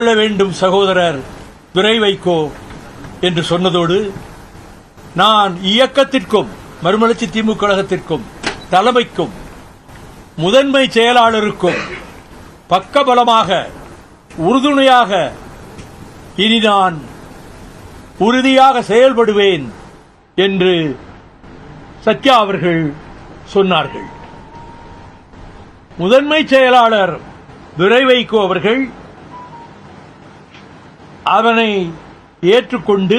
கொள்ள வேண்டும் சகோதரர் துரை வைகோ என்று சொன்னதோடு, நான் இயக்கத்திற்கும் மறுமலர்ச்சி திமுக கழகத்திற்கும் தலைமைக்கும் முதன்மை செயலாளருக்கும் பக்கபலமாக உறுதுணையாக இனி நான் உறுதியாக செயல்படுவேன் என்று சத்யா அவர்கள் சொன்னார்கள். முதன்மை செயலாளர் துரை வைகோ அவர்கள் அவனை ஏற்றுக்கொண்டு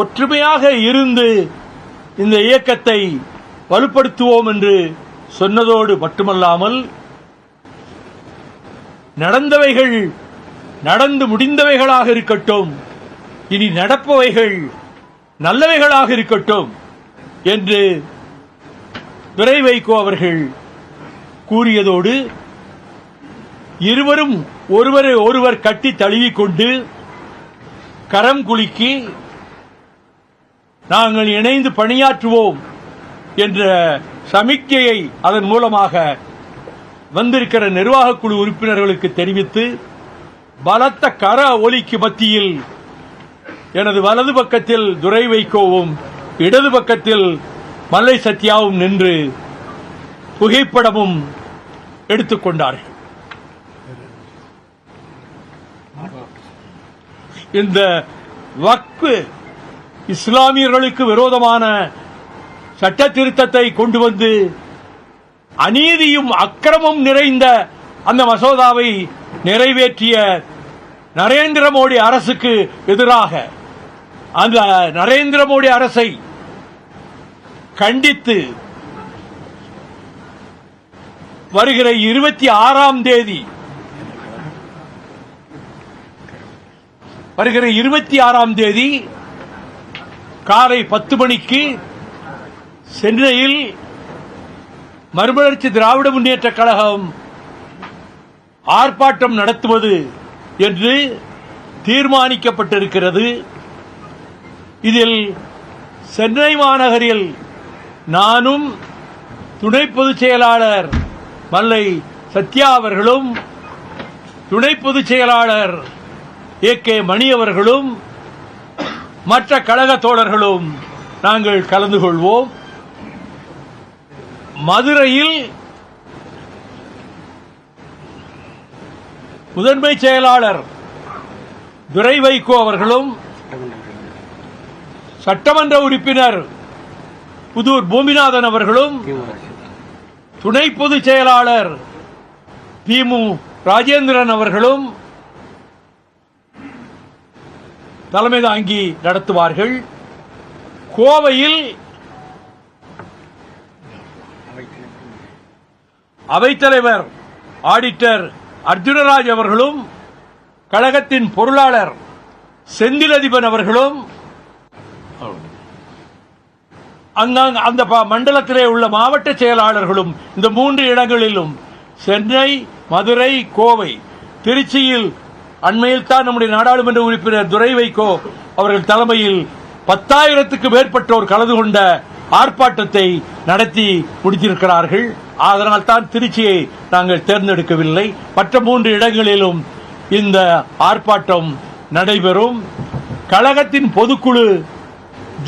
ஒற்றுமையாக இருந்து இந்த இயக்கத்தை வலுப்படுத்துவோம் என்று சொன்னதோடு மட்டுமல்லாமல், நடந்தவைகள் நடந்து முடிந்தவைகளாக இருக்கட்டும், இனி நடப்பவைகள் நல்லவைகளாக இருக்கட்டும் என்று துரை வைகோ அவர்கள் கூறியதோடு, இருவரும் ஒருவரை ஒருவர் கட்டி தழுவிக்கொண்டு கரம் குலுக்கி நாங்கள் இணைந்து பணியாற்றுவோம் என்ற சமிக்கையை அதன் மூலமாக வந்திருக்கிற நிர்வாக குழு உறுப்பினர்களுக்கு தெரிவித்து, பலத்த கர ஒலிக்கு மத்தியில் எனது வலது பக்கத்தில் துரை வைகோவும் இடது பக்கத்தில் மல்லை சத்யாவும் நின்று புகைப்படமும் எடுத்துக்கொண்டார்கள். இந்த வக்ஃப் இஸ்லாமியர்களுக்கு விரோதமான சட்ட திருத்தத்தை கொண்டு வந்து அநீதியும் அக்கிரமும் நிறைந்த அந்த மசோதாவை நிறைவேற்றிய நரேந்திர மோடி அரசுக்கு எதிராக அந்த நரேந்திர மோடி அரசை கண்டித்து வருகிற 26ஆம் தேதி காலை 10 மணிக்கு சென்னையில் மறுமலர்ச்சி திராவிட முன்னேற்ற கழகம் ஆர்ப்பாட்டம் நடத்துவது என்று தீர்மானிக்கப்பட்டிருக்கிறது. இதில் சென்னை மாநகரில் நானும் துணை பொதுச் செயலாளர் மல்லை சத்யா அவர்களும் துணை பொதுச் செயலாளர் AK மணி அவர்களும் மற்ற கழக தோழர்களும் நாங்கள் கலந்து கொள்வோம். மதுரையில் முதன்மை செயலாளர் துரை வைகோ அவர்களும் சட்டமன்ற உறுப்பினர் புதூர் பூமிநாதன் அவர்களும் துணை பொதுச் செயலாளர் பிமு ராஜேந்திரன் அவர்களும் தலைமை தாங்கி நடத்துவார்கள். கோவையில் அவைத்தலைவர் ஆடிட்டர் அர்ஜுனராஜ் அவர்களும் கழகத்தின் பொருளாளர் செந்திலதிபன் அவர்களும் அந்த மண்டலத்திலே உள்ள மாவட்ட செயலாளர்களும் இந்த 3 இடங்களிலும் சென்னை, மதுரை, கோவை, திருச்சியில் அண்மையில் தான் நம்முடைய நாடாளுமன்ற உறுப்பினர் துரை வைகோ அவர்கள் தலைமையில் 10,000க்கு மேற்பட்டோர் கலந்து கொண்ட ஆர்ப்பாட்டத்தை நடத்தி முடித்திருக்கிறார்கள். அதனால் தான் திருச்சியை நாங்கள் தேர்ந்தெடுக்கவில்லை. மற்ற 3 இடங்களிலும் இந்த ஆர்ப்பாட்டம் நடைபெறும். கழகத்தின் பொதுக்குழு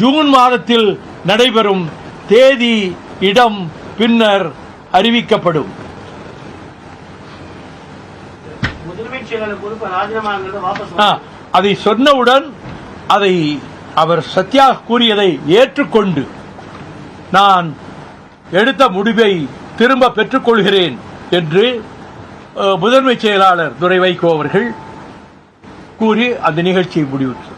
ஜூன் மாதத்தில் நடைபெறும். தேதி, இடம் பின்னர் அறிவிக்கப்படும். அதை சொன்னவுடன் அதை அவர் சத்யா கூறியதை ஏற்றுக்கொண்டு நான் எடுத்த முடிவை திரும்ப பெற்றுக்கொள்கிறேன் என்று முதன்மை செயலாளர் துரை வைகோ அவர்கள் கூறி அந்த நிகழ்ச்சியை முடிவுற்றார்.